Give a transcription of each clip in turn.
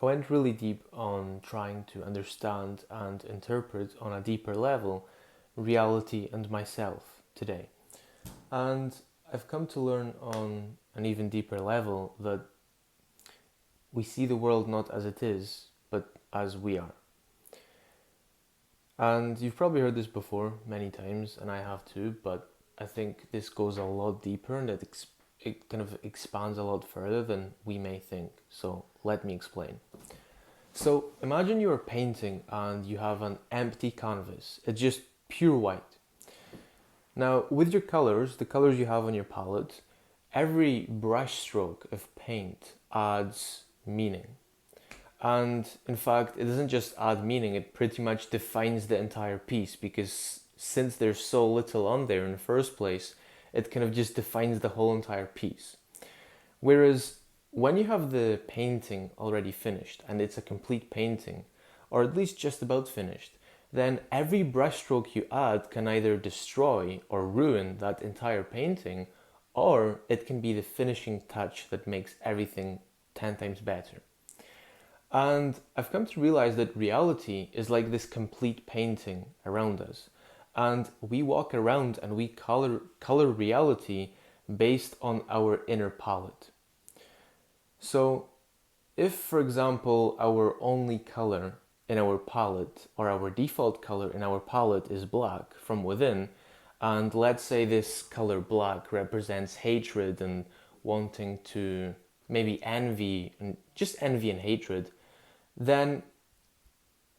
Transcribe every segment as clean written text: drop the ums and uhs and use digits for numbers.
I went really deep on trying to understand and interpret on a deeper level reality and myself today. And I've come to learn on an even deeper level that we see the world not as it is, but as we are. And you've probably heard this before many times, and I have too, but I think this goes a lot deeper and it kind of expands a lot further than we may think. So let me explain. So imagine you're painting and you have an empty canvas. It's just pure white. Now, with your colors, the colors you have on your palette, every brush stroke of paint adds meaning. And in fact, it doesn't just add meaning, it pretty much defines the entire piece because since there's so little on there in the first place, it kind of just defines the whole entire piece. Whereas when you have the painting already finished and it's a complete painting, or at least just about finished, then every brushstroke you add can either destroy or ruin that entire painting, or it can be the finishing touch that makes everything 10 times better. And I've come to realize that reality is like this complete painting around us. And we walk around and we color reality based on our inner palette. So if, for example, our only color in our palette or our default color in our palette is black from within, and let's say this color black represents hatred and wanting to maybe envy and just envy and hatred, then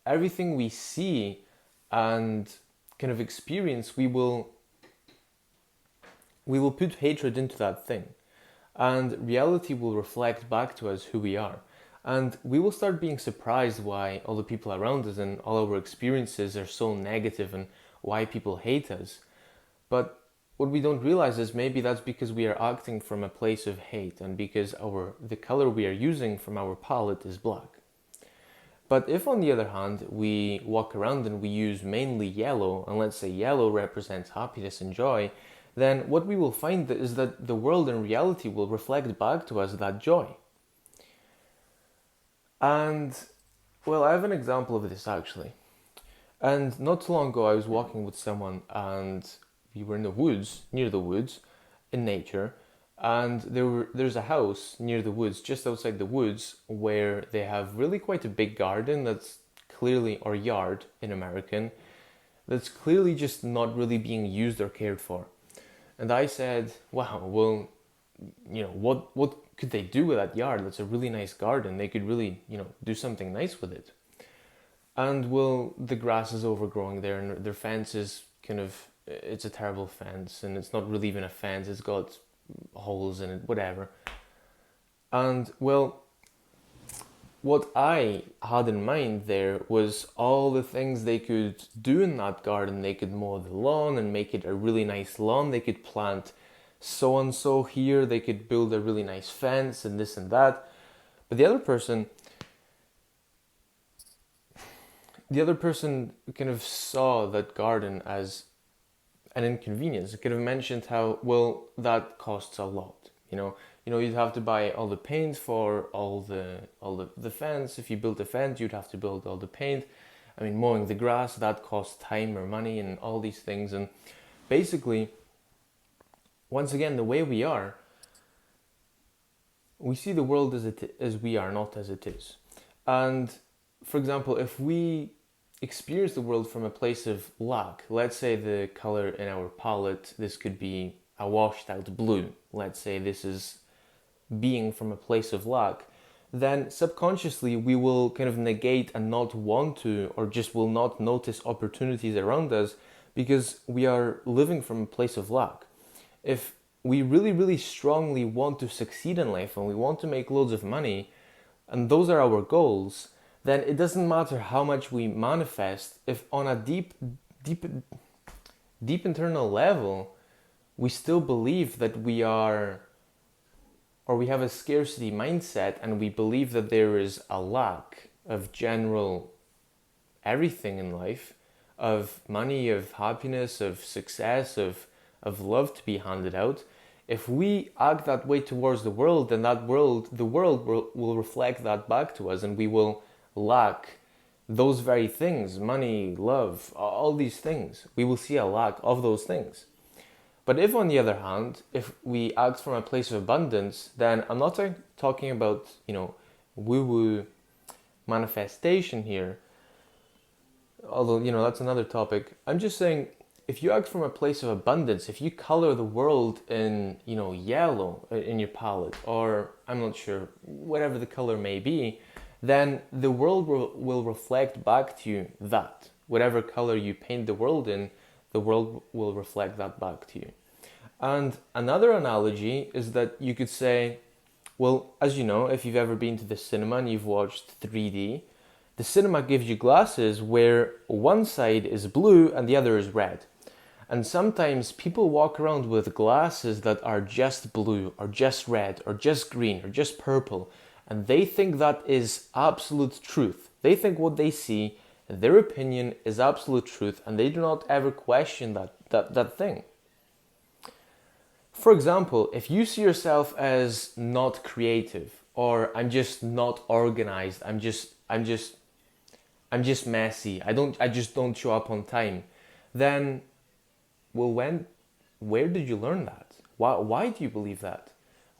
everything we see and kind of experience, we will put hatred into that thing. And reality will reflect back to us who we are. And we will start being surprised why all the people around us and all our experiences are so negative and why people hate us. But what we don't realize is maybe that's because we are acting from a place of hate and because the color we are using from our palette is black. But if, on the other hand, we walk around and we use mainly yellow, and let's say yellow represents happiness and joy, then what we will find is that the world and reality will reflect back to us that joy. And, well, I have an example of this actually. And not too long ago, I was walking with someone and we were in the woods, near the woods, in nature, and there's a house near the woods, just outside the woods, where they have really quite a big garden that's clearly, or yard in American, that's clearly just not really being used or cared for. And I said, wow, well, what could they do with that yard? That's a really nice garden. They could really, do something nice with it. And well, the grass is overgrowing there and their fence is it's a terrible fence and it's not really even a fence. It's got holes in it, whatever. And well, what I had in mind there was all the things they could do in that garden. They could mow the lawn and make it a really nice lawn. They could plant so and so here. They could build a really nice fence and this and that. But the other person kind of saw that garden as an inconvenience. It could have mentioned how, well, that costs a lot. You'd have to buy all the paint for all the fence. If you built a fence, you'd have to build all the paint. I mean, mowing the grass, that costs time or money and all these things. And basically, once again, the way we are, we see the world as we are, not as it is. And for example, if we experience the world from a place of lack, let's say the color in our palette, this could be a washed out blue. Let's say this is being from a place of lack, then subconsciously we will kind of negate and not want to, or just will not notice opportunities around us because we are living from a place of lack. If we really, really strongly want to succeed in life and we want to make loads of money, and those are our goals, then it doesn't matter how much we manifest if on a deep internal level we still believe that we are, or we have a scarcity mindset and we believe that there is a lack of general everything in life, of money, of happiness, of success, of love to be handed out. if we act that way towards the world, then the world will reflect that back to us, and we will lack those very things, money, love, all these things. We will see a lack of those things. But if, on the other hand, if we act from a place of abundance, then I'm not talking about, woo-woo manifestation here, although, that's another topic. I'm just saying, if you act from a place of abundance, if you color the world in, yellow in your palette, or I'm not sure, whatever the color may be, then the world will reflect back to you that. Whatever color you paint the world in, the world will reflect that back to you. And another analogy is that you could say, well, as you know, if you've ever been to the cinema and you've watched 3D, the cinema gives you glasses where one side is blue and the other is red. And sometimes people walk around with glasses that are just blue or just red or just green or just purple, and they think that is absolute truth. They think what they see, their opinion, is absolute truth, and they do not ever question that thing. For example, if you see yourself as not creative, or I'm just not organized, I'm just messy, I just don't show up on time, then, well, where did you learn that? Why do you believe that?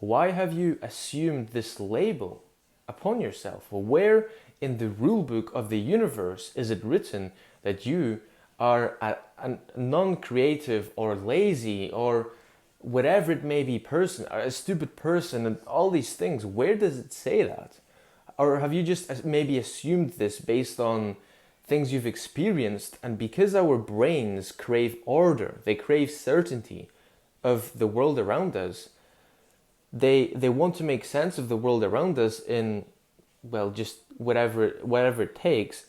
Why have you assumed this label upon yourself? Well, where in the rule book of the universe is it written that you are a non-creative or lazy or whatever it may be person, a stupid person, and all these things? Where does it say that? Or have you just maybe assumed this based on things you've experienced? And because our brains crave order, they crave certainty of the world around us, they want to make sense of the world around us in, well, just whatever it takes.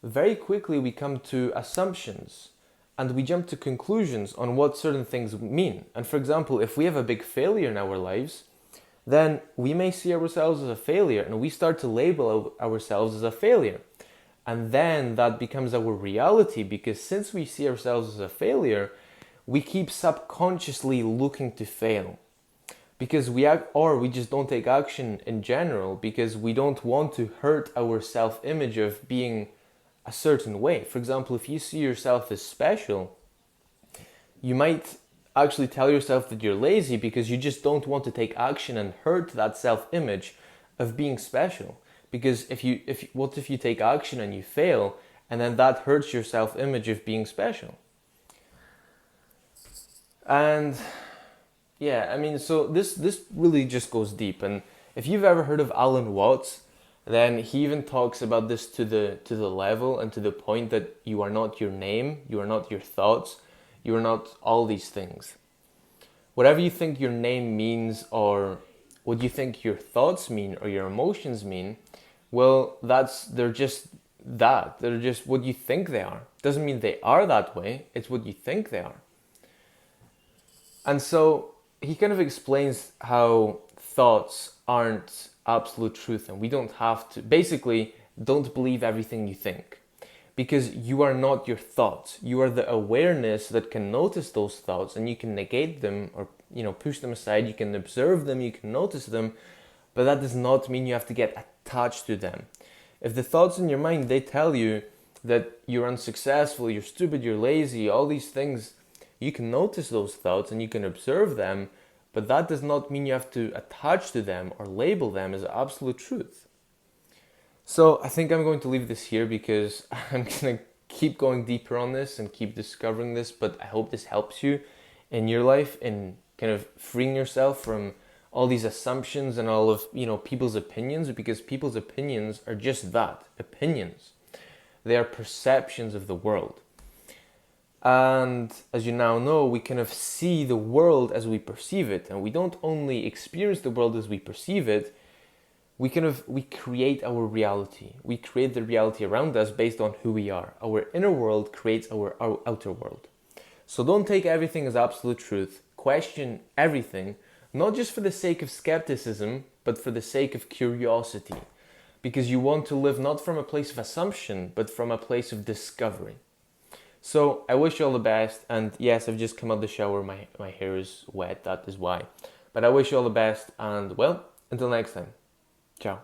Very quickly we come to assumptions and we jump to conclusions on what certain things mean. And for example, if we have a big failure in our lives, then we may see ourselves as a failure and we start to label ourselves as a failure. And then that becomes our reality, because since we see ourselves as a failure, we keep subconsciously looking to fail. Because we just don't take action in general because we don't want to hurt our self-image of being a certain way. For example, if you see yourself as special, you might actually tell yourself that you're lazy because you just don't want to take action and hurt that self-image of being special. Because what if you take action and you fail, and then that hurts your self-image of being special? And yeah, I mean, so this really just goes deep. And if you've ever heard of Alan Watts, then he even talks about this to the level and to the point that you are not your name, you are not your thoughts, you are not all these things. Whatever you think your name means, or what you think your thoughts mean or your emotions mean, well, they're just what you think they are. Doesn't mean they are that way, it's what you think they are. And so he kind of explains how thoughts aren't absolute truth, and we don't have to, basically, don't believe everything you think. Because you are not your thoughts. You are the awareness that can notice those thoughts, and you can negate them or, push them aside. You can observe them, you can notice them, but that does not mean you have to get attached to them. If the thoughts in your mind, they tell you that you're unsuccessful, you're stupid, you're lazy, all these things, you can notice those thoughts and you can observe them, but that does not mean you have to attach to them or label them as absolute truth. So I think I'm going to leave this here because I'm going to keep going deeper on this and keep discovering this, but I hope this helps you in your life in kind of freeing yourself from all these assumptions and all of, people's opinions, because people's opinions are just that, opinions. They are perceptions of the world. And as you now know, we kind of see the world as we perceive it, and we don't only experience the world as we perceive it, we create our reality. We create the reality around us based on who we are. Our inner world creates our outer world. So don't take everything as absolute truth. Question everything, not just for the sake of skepticism, but for the sake of curiosity. Because you want to live not from a place of assumption, but from a place of discovery. So I wish you all the best. And yes, I've just come out of the shower. My hair is wet. That is why. But I wish you all the best. And well, until next time. Ciao.